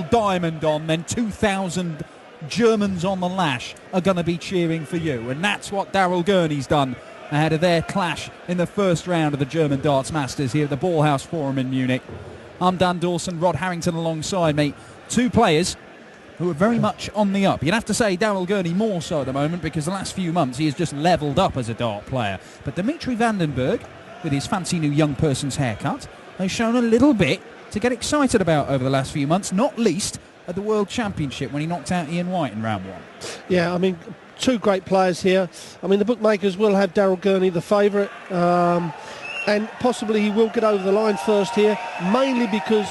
diamond on, then 2,000 Germans on the lash are going to be cheering for you. And that's what Daryl Gurney's done ahead of their clash in the first round of the German Darts Masters here at the Ballhaus Forum in Munich. I'm Dan Dawson, Rod Harrington alongside me. Two players who are very much on the up. You'd have to say Daryl Gurney more so at the moment, because the last few months he has just levelled up as a dart player. But Dimitri van den Bergh, with his fancy new young person's haircut, has shown a little bit to get excited about over the last few months, not least at the World Championship when he knocked out Ian White in round one. Yeah, I mean, two great players here. I mean, the bookmakers will have Daryl Gurney the favourite, and possibly he will get over the line first here, mainly because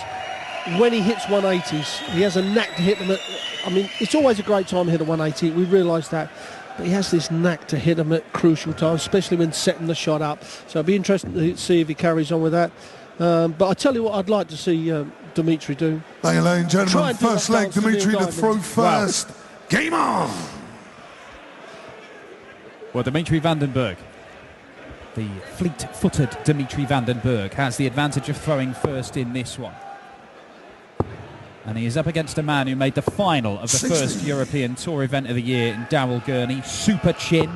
when he hits 180s, he has a knack to hit them at, I mean, it's always a great time to hit a 180, we realise that, but he has this knack to hit them at crucial times, especially when setting the shot up. So it'll be interesting to see if he carries on with that. But I tell you what I'd like to see Dimitri do. Ladies and gentlemen, first leg, Dimitri to throw first. Wow. Game on! Well, Dimitri van den Bergh, the fleet-footed Dimitri van den Bergh, has the advantage of throwing first in this one. And he is up against a man who made the final of the 60. first European Tour event of the year in Daryl Gurney. Super chin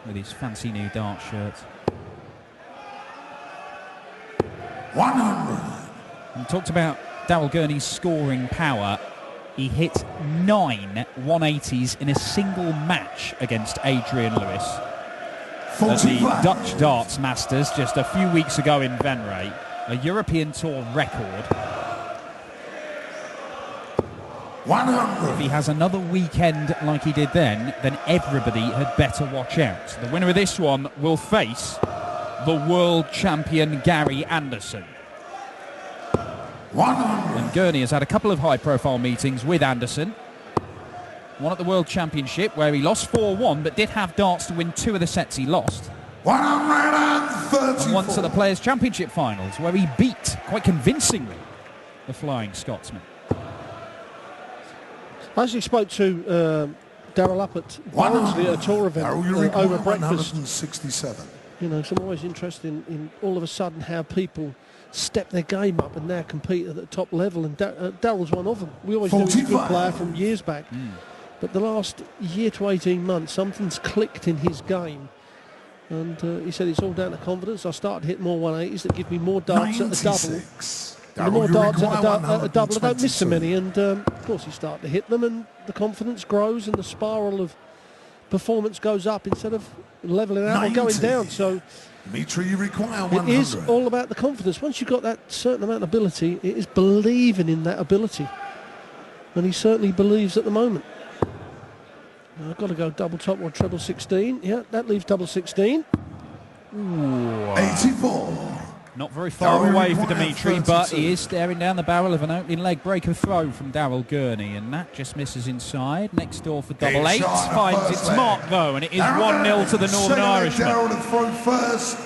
with his fancy new dart shirt. 100. And talked about Daryl Gurney's scoring power. He hit 9 180s in a single match against Adrian Lewis at the Dutch Darts Masters just a few weeks ago in Venray. A European Tour record. 100. If he has another weekend like he did then everybody had better watch out. The winner of this one will face the world champion Gary Anderson. 100. And Gurney has had a couple of high-profile meetings with Anderson. One at the World Championship where he lost 4-1 but did have darts to win 2 of the sets he lost. 134. And once at the Players' Championship finals where he beat, quite convincingly, the Flying Scotsman. I actually spoke to Daryl up at Barnsley at a tour event over breakfast. 167. You know, so I'm always interested in all of a sudden how people step their game up and now compete at the top level, and Daryl's one of them. We always knew he was a good player from years back, but the last year to 18 months something's clicked in his game, and he said it's all down to confidence. I started hitting more 180s that give me more darts 96. At the double. The more darts at a double, I don't miss so many, and of course you start to hit them and the confidence grows and the spiral of performance goes up instead of levelling out 90. Or going down. So Dimitri, you require 100. It is all about the confidence. Once you've got that certain amount of ability, it is believing in that ability, and he certainly believes at the moment. Now, I've got to go double top or treble 16. Yeah, that leaves double 16. Ooh. 84. Not very far away for Dimitri, but he is staring down the barrel of an opening leg breaker throw from Daryl Gurney, and that just misses inside. Next door for double 8, finds its mark though, and it is 1-0 to the Northern Irishman. Daryl to throw first.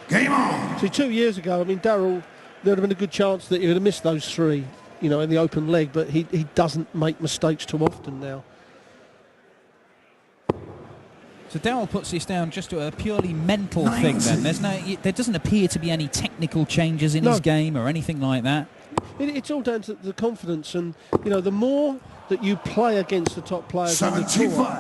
Game on. See, 2 years ago, I mean, Daryl, there would have been a good chance that he would have missed those 3, you know, in the open leg, but he doesn't make mistakes too often now. So Daryl puts this down just to a purely mental thing then. There doesn't appear to be any technical changes in his game or anything like that. It's all down to the confidence, and you know, the more that you play against the top players on the tour,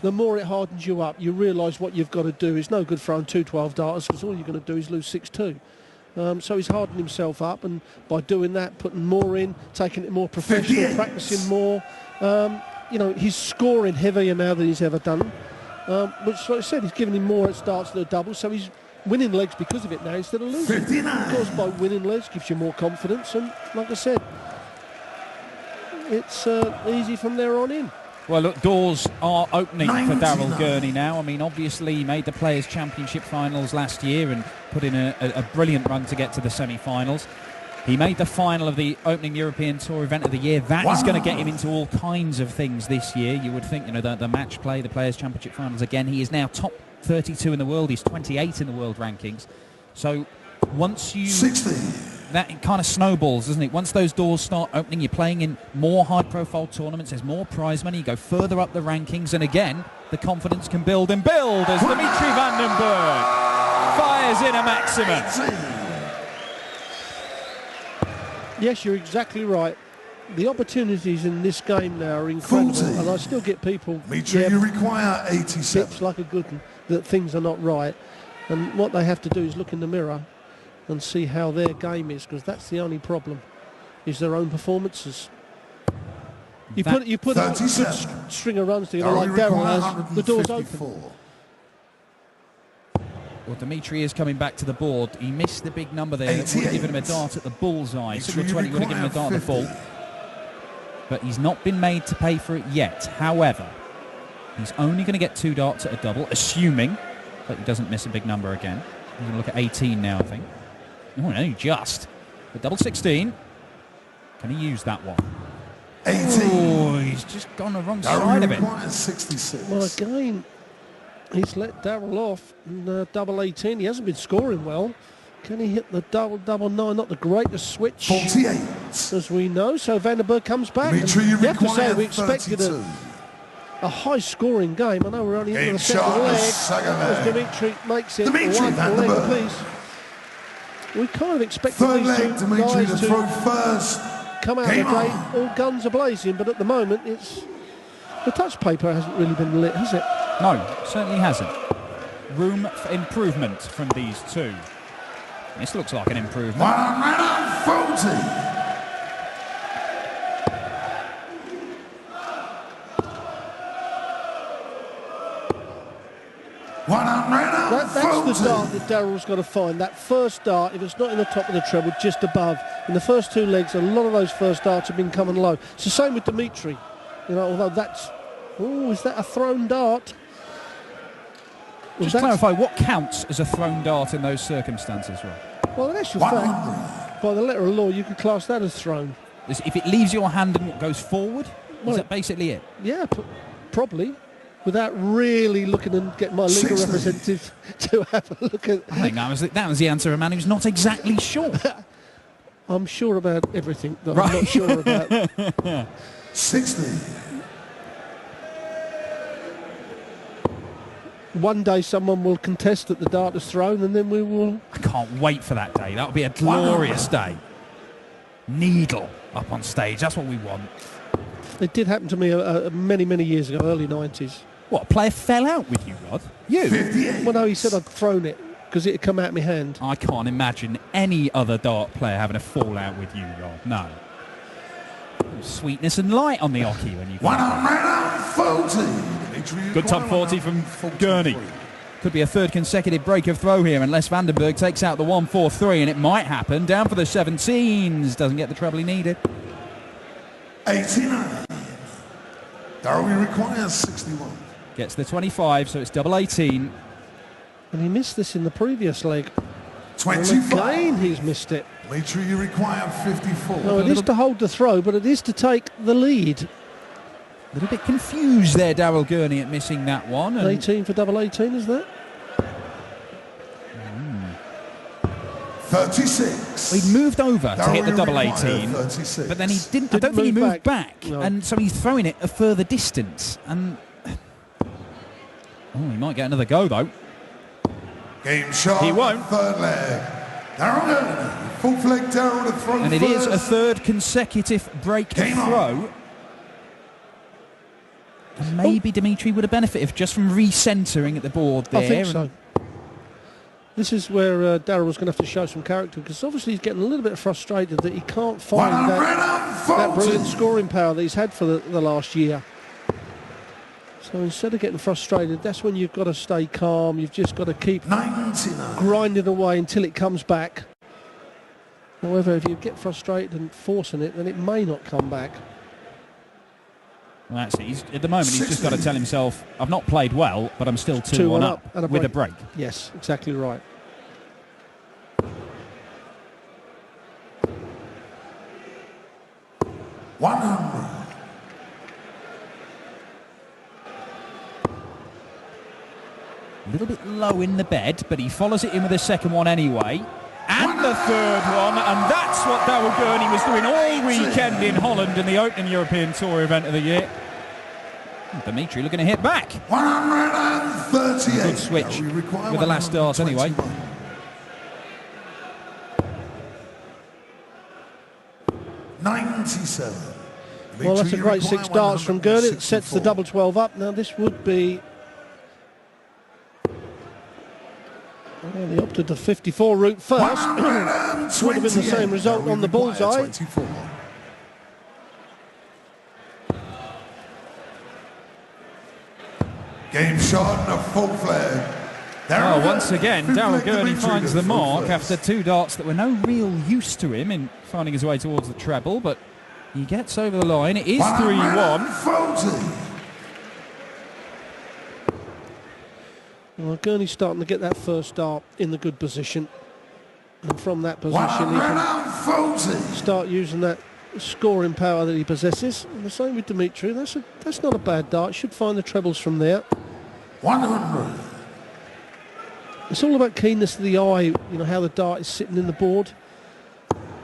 the more it hardens you up. You realise what you've got to do. It's no good throwing 2-12 darters because all you're going to do is lose 6-2. So he's hardened himself up, and by doing that, putting more in, taking it more professional, practising more. You know, he's scoring heavier now than he's ever done. Which, like I said, he's giving him more at starts than a double, so he's winning legs because of it now instead of losing. 59. Of course, by winning legs gives you more confidence, and like I said, it's easy from there on in. Well, look, doors are opening for Daryl Gurney now. I mean, obviously he made the Players' Championship finals last year and put in a brilliant run to get to the semi-finals. He made the final of the opening European Tour event of the year. That is going to get him into all kinds of things this year. You would think, you know, the match play, the Players' Championship finals again. He is now top 32 in the world. He's 28 in the world rankings. So once you... 60. That kind of snowballs, doesn't it? Once those doors start opening, you're playing in more high-profile tournaments. There's more prize money. You go further up the rankings. And again, the confidence can build and build as Dimitri van den Bergh fires in a maximum. Yes, you're exactly right. The opportunities in this game now are incredible, 40. and I still get people You require 87. tips like a good one that things are not right, and what they have to do is look in the mirror and see how their game is, because that's the only problem, is their own performances. You put a good string of runs together like Darryl has, the door's open. Well, Dimitri is coming back to the board. He missed the big number there. That would have given him a dart at the bullseye. Single 20 would have given him a dart at the full. But he's not been made to pay for it yet. However, he's only going to get 2 darts at a double, assuming that he doesn't miss a big number again. He's going to look at 18 now, I think. Oh, no, just. The double 16. Can he use that one? 18. Oh, he's just gone the wrong side of it. 66. Well, again, he's let Darryl off in double 18. He hasn't been scoring well. Can he hit the double 9? Not the greatest switch, 48. as we know. So Bergh comes back. You have to say we expected a high-scoring game. I know we're only into the second leg. As Dimitri makes it one leg apiece. We kind of expected these two guys to first. Come out of the gate, all guns are blazing, but at the moment it's the touch paper hasn't really been lit, has it? No, certainly hasn't. Room for improvement from these two. This looks like an improvement. 140. That's the dart that Darryl's got to find. That first dart, if it's not in the top of the treble, just above. In the first 2 legs, a lot of those first darts have been coming low. It's the same with Dimitri. You know, although that's... Oh, is that a thrown dart? Just clarify, what counts as a thrown dart in those circumstances, Rob? Well, in actual fact, by the letter of law, you could class that as thrown. If it leaves your hand and goes forward, is that basically it? Yeah, probably. Without really looking and getting my legal representative to have a look at... I think that was the answer of a man who's not exactly sure. I'm sure about everything that I'm not sure about. 60. One day someone will contest that the dart is thrown, and then we will... I can't wait for that day. That'll be a glorious day. Needle up on stage, that's what we want. It did happen to me many, many years ago, early 90s. What, a player fell out with you, Rod? You? 58. Well, no, he said I'd thrown it because it had come out of my hand. I can't imagine any other dart player having a fallout with you, Rod. No. Sweetness and light on the hockey when you... 140. Good top 40 from Gurney. Could be a third consecutive break of throw here unless Bergh takes out the 1-4-3, and it might happen. Down for the 17s. Doesn't get the treble he needed. 89. Darryl requires 61. Gets the 25, so it's double 18. And he missed this in the previous leg. 25. And again, he's missed it. Make sure you require 54. No, it is to hold the throw, but it is to take the lead. A little bit confused there, Darryl Gurney, at missing that one. 18 for double 18, is that? 36. He'd moved over to hit the double 18, but then he didn't. I don't think he moved back. No. And so he's throwing it a further distance. And oh, he might get another go though. Game shot. He won't. Third leg. Darryl, fourth leg. Darryl to throw. And it is a third consecutive break throw. And maybe Dimitri would have benefited just from recentering at the board there. I think so. This is where Darryl was going to have to show some character, because obviously he's getting a little bit frustrated that he can't find that brilliant scoring power that he's had for the last year. So instead of getting frustrated, that's when you've got to stay calm. You've just got to keep grinding away until it comes back. However, if you get frustrated and forcing it, then it may not come back. Well, that's it. At the moment, he's just got to tell himself, I've not played well, but I'm still 2-1 up and with a break. Yes, exactly right. $100. A little bit low in the bed, but he follows it in with the second one anyway. And the third one, and that's what Darryl Gurney was doing all weekend in Holland in the Open European Tour event of the year. And Dimitri looking to hit back. 138. Good switch with the last dart anyway. 97. Well, that's a great 6 darts from Gurney. It sets the double 12 up. Now this would be... Well, he opted the 54 route first. Would have been the same result on the bullseye. 24. Game shot and a full flag. Oh, once again, Daryl Gurney finds the mark after 2 darts that were no real use to him in finding his way towards the treble, but he gets over the line. It is 3-1. Well, Gurney's starting to get that first dart in the good position, and from that position he can start using that scoring power that he possesses. And the same with Dimitri. That's not a bad dart. Should find the trebles from there. 100. It's all about keenness of the eye. You know how the dart is sitting in the board,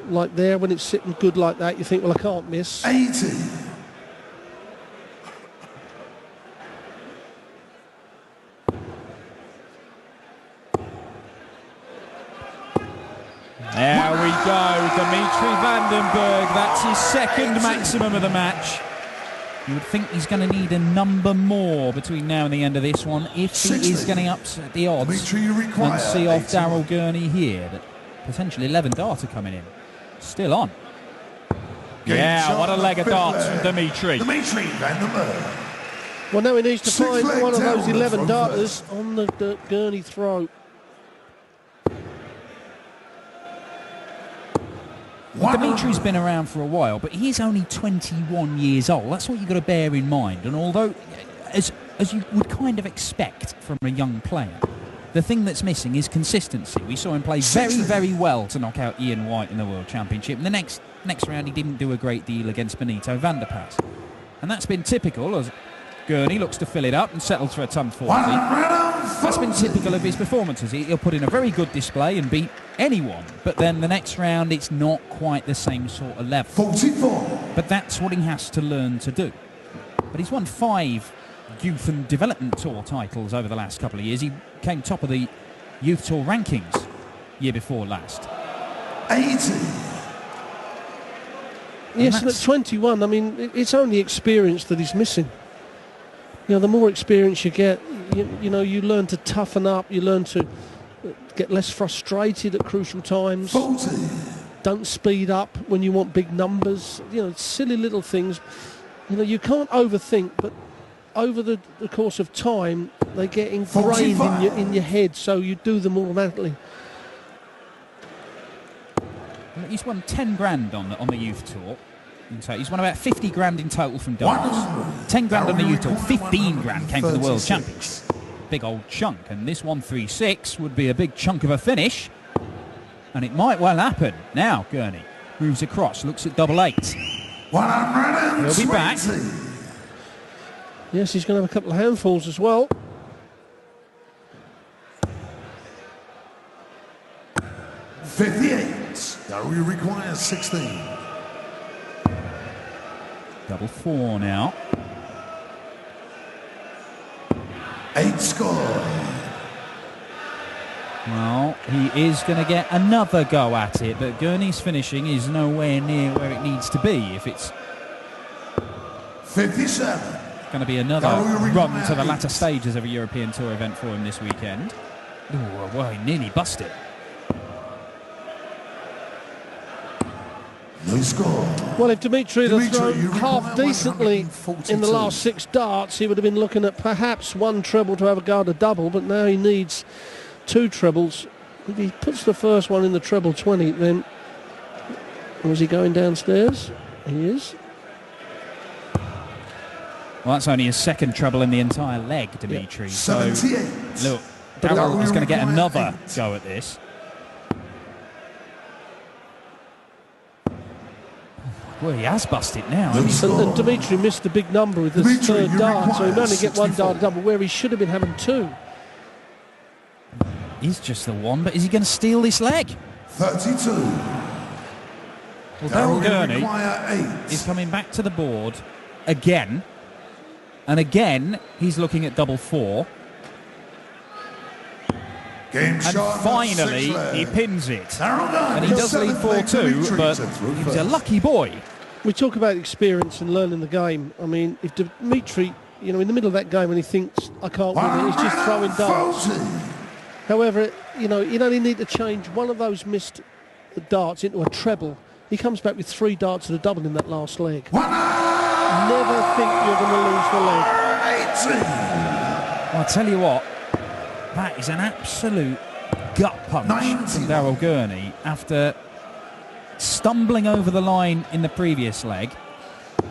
like there. When it's sitting good like that, you think, well, I can't miss. 80. There we go, Dimitri van den Bergh. That's his second maximum of the match. You would think he's going to need a number more between now and the end of this one if he is going to upset the odds and see off Daryl Gurney here. But potentially 11 darts are coming in. Still on. Yeah, what a leg of darts from Dimitri. Dimitri van den Bergh. Well, now he needs to find one of those 11 darters on the Gurney throw. Well, Dimitri's been around for a while, but he's only 21 years old. That's what you've got to bear in mind. And although, as you would kind of expect from a young player, the thing that's missing is consistency. We saw him play very, very well to knock out Ian White in the World Championship. In the next round, he didn't do a great deal against Benito van der Pas. And that's been typical as Gurney looks to fill it up and settles for a ton 40. That's been typical of his performances. He'll put in a very good display and beat anyone, but then the next round it's not quite the same sort of level. 44. But that's what he has to learn to do. But he's won 5 Youth and Development Tour titles over the last couple of years. He came top of the Youth Tour rankings year before last. 80. Yes, and at 21, I mean, it's only experience that he's missing. You know, the more experience you get, you know, you learn to toughen up, you learn to get less frustrated at crucial times. 40. Don't speed up when you want big numbers. You know, silly little things. You know, you can't overthink, but over the course of time, they get ingrained in your head, so you do them automatically. He's won 10 grand on the Youth Tour. So he's won about 50 grand in total from darts. 10 grand on the Youth Tour, 15 grand came from the World Championship. Big old chunk, and this 136 would be a big chunk of a finish, and it might well happen. Now Gurney moves across, looks at double 8. He'll be back. Yes, he's going to have a couple of handfuls as well. $58. Now we require 16. Double 4 now. 8 score. Well, he is going to get another go at it, but Gurney's finishing is nowhere near where it needs to be. If it's 57. Going to be another run to the latter stages of a European Tour event for him this weekend. Ooh, well, he nearly busted. No score. Well, if Dimitri had thrown half decently in the last 6 darts, he would have been looking at perhaps 1 treble to have a go at a double, but now he needs 2 trebles. If he puts the first one in the treble 20, then... Was he going downstairs? He is. Well, that's only his 2nd treble in the entire leg, Dimitri. Yeah. So, 78. look, Daryl is going to get another go at this. Well, he has busted now. And Dimitri missed the big number with his 3rd dart, so he only get 1 dart double where he should have been having 2. He's just the one, but is he going to steal this leg? 32. Well, Daryl Gurney is coming back to the board again, and again he's looking at double 4. And finally, he pins it. And he does lead 4-2, but he was a lucky boy We talk about experience and learning the game. I mean, if Dimitri, in the middle of that game when he thinks, I can't win it, he's just throwing darts. However, you only need to change one of those missed darts into a treble. He comes back with 3 darts and a double in that last leg. Never think you're going to lose the leg. Well, I'll tell you what, that is an absolute gut punch from Daryl Gurney after stumbling over the line in the previous leg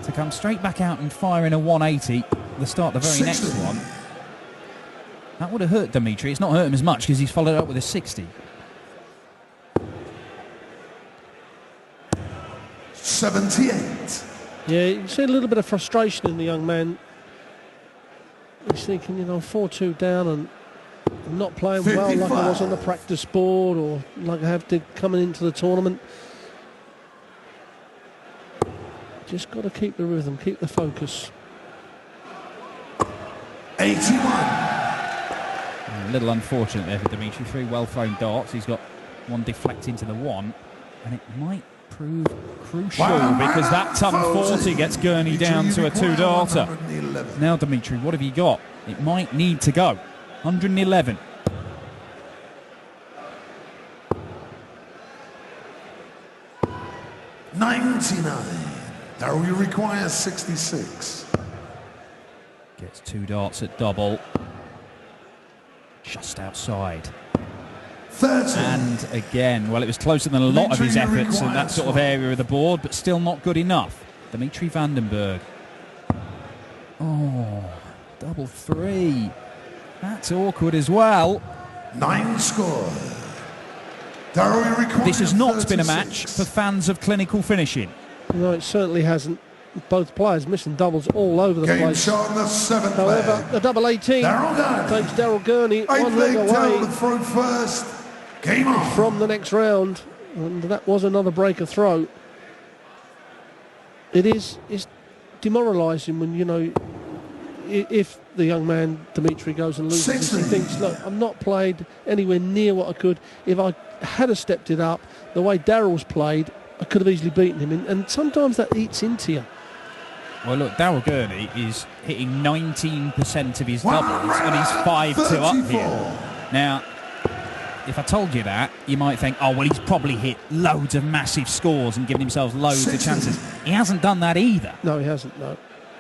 to come straight back out and fire in a 180 the start of the very next one. That would have hurt Dimitri. It's not hurt him as much because he's followed up with a 60. 78. Yeah, you can see a little bit of frustration in the young man. He's thinking, 4-2 down and I'm not playing 55. Well like I was on the practice board or like I have to coming into the tournament. Just got to keep the rhythm, keep the focus. 81. A little unfortunate there for Dimitri. 3 well-thrown darts. He's got one deflecting to the 1, and it might prove crucial because that ton 40 gets Gurney down to a 2-darter. Now, Dimitri, what have you got? It might need to go. 111. Daryl, you require 66. Gets 2 darts at double. Just outside. 30. And again, well, it was closer than a lot of his efforts in that sort of area of the board, but still not good enough. Dimitri Bergh. Oh, double 3. That's awkward as well. 9 score. Daryl, you require This has not 36. been a match for fans of clinical finishing. No, it certainly hasn't. Both players missing doubles all over the Game place. shot on the 7th However, leg. the double 18 takes Daryl Gurney 1 leg away Daryl to throw first. Game on. from the next round, and that was another breaker throw. It's demoralising when, if the young man, Dimitri, goes and loses, 60. he thinks, look, I'm not played anywhere near what I could. If I had have stepped it up, the way Daryl's played, I could have easily beaten him. And sometimes that eats into you. Well, look, Daryl Gurney is hitting 19% of his doubles, and he's 5-2 up here. Now, if I told you that, you might think, oh, well, he's probably hit loads of massive scores and given himself loads of chances. He hasn't done that either. No, he hasn't, no.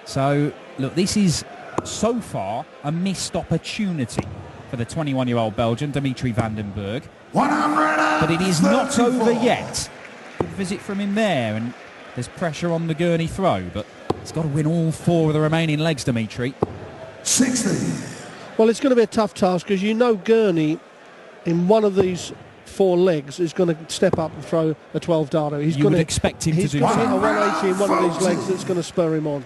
So, look, this is, so far, a missed opportunity for the 21-year-old Belgian, Dimitri Bergh. 134. But it is not over yet. Good visit from him there, and there's pressure on the Gurney throw, but he's got to win all 4 of the remaining legs, Dimitri. 60. Well, it's going to be a tough task because Gurney, in one of these 4 legs, is going to step up and throw a 12-darter. You would expect him to do so. He's going to hit a 180 in one of these legs that's going to spur him on.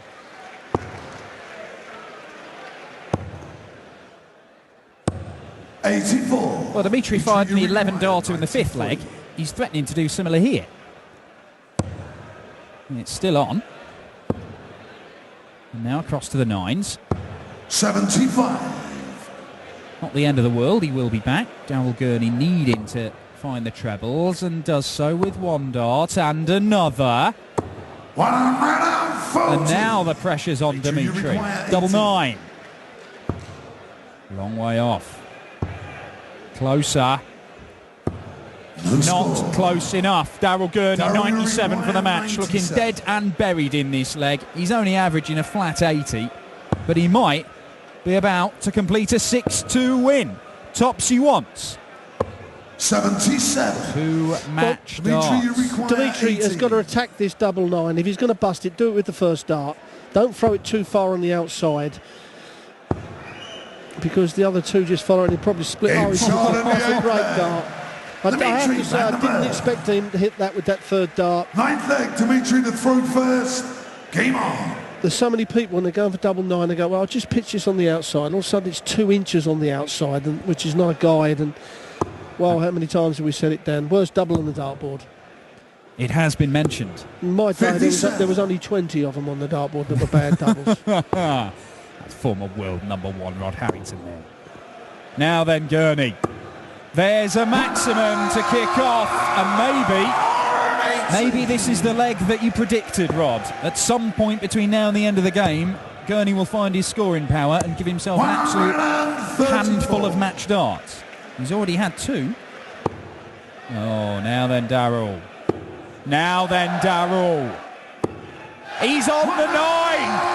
84. Well, Dimitri fired an 11-darter in the 5th leg. He's threatening to do similar here. And it's still on. And now across to the 9s. 75. Not the end of the world, he will be back. Daryl Gurney needing to find the trebles and does so with 1 dart and another. 140. And now the pressure's on Dimitri. Double 9. Long way off. Closer. Not close enough. Daryl Gurney, 97 for the match, looking dead and buried in this leg. He's only averaging a flat 80, but he might be about to complete a 6-2 win. Tops he wants. 77. 2 match darts. Dimitri has got to attack this double 9. If he's going to bust it, do it with the first dart. Don't throw it too far on the outside, because the other 2 just follow and he probably split. That's a great dart. I have to say, I didn't expect him to hit that with that 3rd dart. 9th leg, Dimitri to throw first. Game on. There's so many people when they're going for double 9, they go, well, I'll just pitch this on the outside. And all of a sudden it's 2 inches on the outside, which is not a guide. And, well, how many times have we said it, Dan? Worst double on the dartboard. It has been mentioned. In my day, there was only 20 of them on the dartboard that were bad doubles. That's former world #1 Rod Harrington there. Now then, Gurney. There's a maximum to kick off, and maybe Maybe this is the leg that you predicted, Rod. At some point between now and the end of the game, Gurney will find his scoring power and give himself an absolute handful of match darts. He's already had 2. Oh, now then Darrell. Now then Darrell. He's on the 9!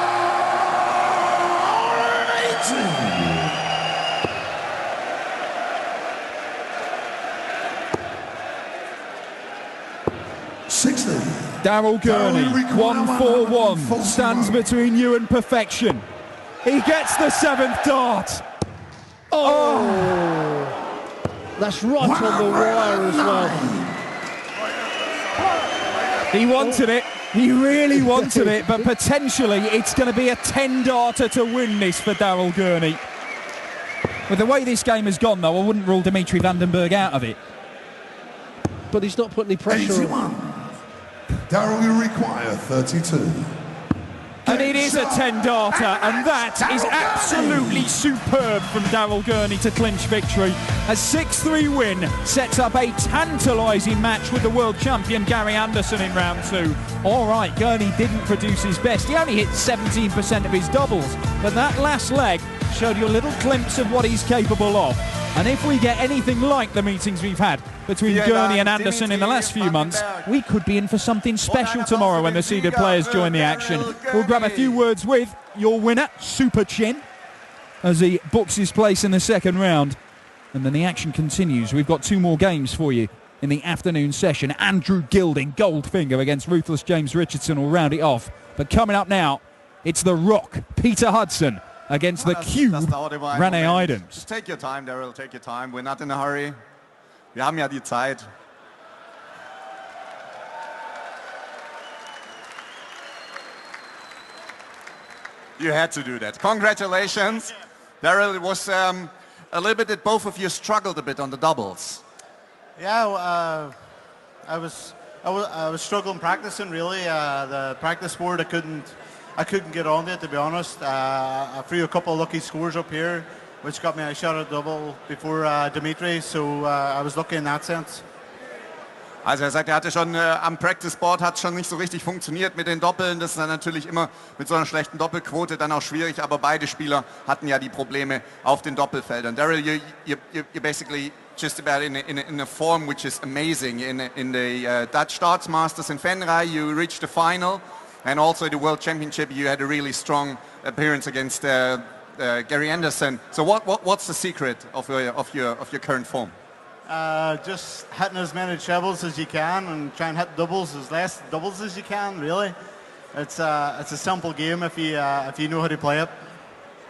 Darrell Gurney, 1-4-1, stands between you and perfection. He gets the 7th dart. Oh! That's right on the wire as well. He wanted it. He really wanted it, but potentially it's going to be a 10-darter to win this for Darrell Gurney. With the way this game has gone, though, I wouldn't rule Dimitri van den Bergh out of it. But he's not putting any pressure on. Darrell, you require 32. And it is a 10-darter, and that is absolutely superb from Darrell Gurney to clinch victory. A 6-3 win sets up a tantalising match with the world champion Gary Anderson in round 2. All right, Gurney didn't produce his best. He only hit 17% of his doubles, but that last leg showed you a little glimpse of what he's capable of. And if we get anything like the meetings we've had between Gurney and Anderson in the last few months, we could be in for something special tomorrow when the seeded players join the action. We'll grab a few words with your winner, Super Chin, as he books his place in the second round. And then the action continues. We've got 2 more games for you in the afternoon session. Andrew Gilding, Goldfinger against Ruthless James Richardson will round it off. But coming up now, it's The Rock, Peter Hudson, against the Cube, Rene Idams. Just take your time, Darrell, take your time. We're not in a hurry. Wir haben ja die Zeit. You had to do that. Congratulations. Darrell, it was a little bit that both of you struggled a bit on the doubles. Yeah, I was struggling practicing really. The practice board I couldn't get on it, to be honest. I threw a couple of lucky scores up here, which got me a shot at double before Dimitri, so I was lucky in that sense. Also er sagt, er hatte schon am Practice Board hat schon nicht so richtig funktioniert mit den Doppeln. Das ist dann natürlich immer mit so einer schlechten Doppelquote dann auch schwierig, aber beide Spieler hatten ja die Probleme auf den Doppelfeldern. Darrell, you're basically just about in a form which is amazing. In the Dutch Darts Masters in Venray, you reached the final. And also the World Championship, you had a really strong appearance against Gary Anderson. So what's the secret of your current form? Just hitting as many trebles as you can and try and hit doubles as less doubles as you can. Really, it's a simple game if you know how to play it.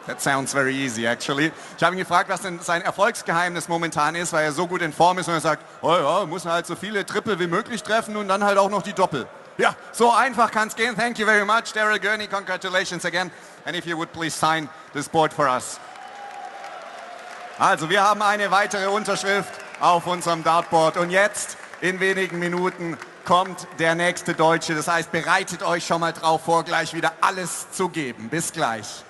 That sounds very easy, actually. Ich habe ihn gefragt, was denn sein Erfolgsgeheimnis momentan ist, weil er so gut in Form ist und er sagt, oh ja, muss halt so viele Triple wie möglich treffen und dann halt auch noch die Doppel. Ja, so einfach kann es gehen. Thank you very much, Darrell Gurney. Congratulations again. And if you would please sign this board for us. Also, wir haben eine weitere Unterschrift auf unserem Dartboard. Und jetzt, in wenigen Minuten, kommt der nächste Deutsche. Das heißt, bereitet euch schon mal drauf vor, gleich wieder alles zu geben. Bis gleich.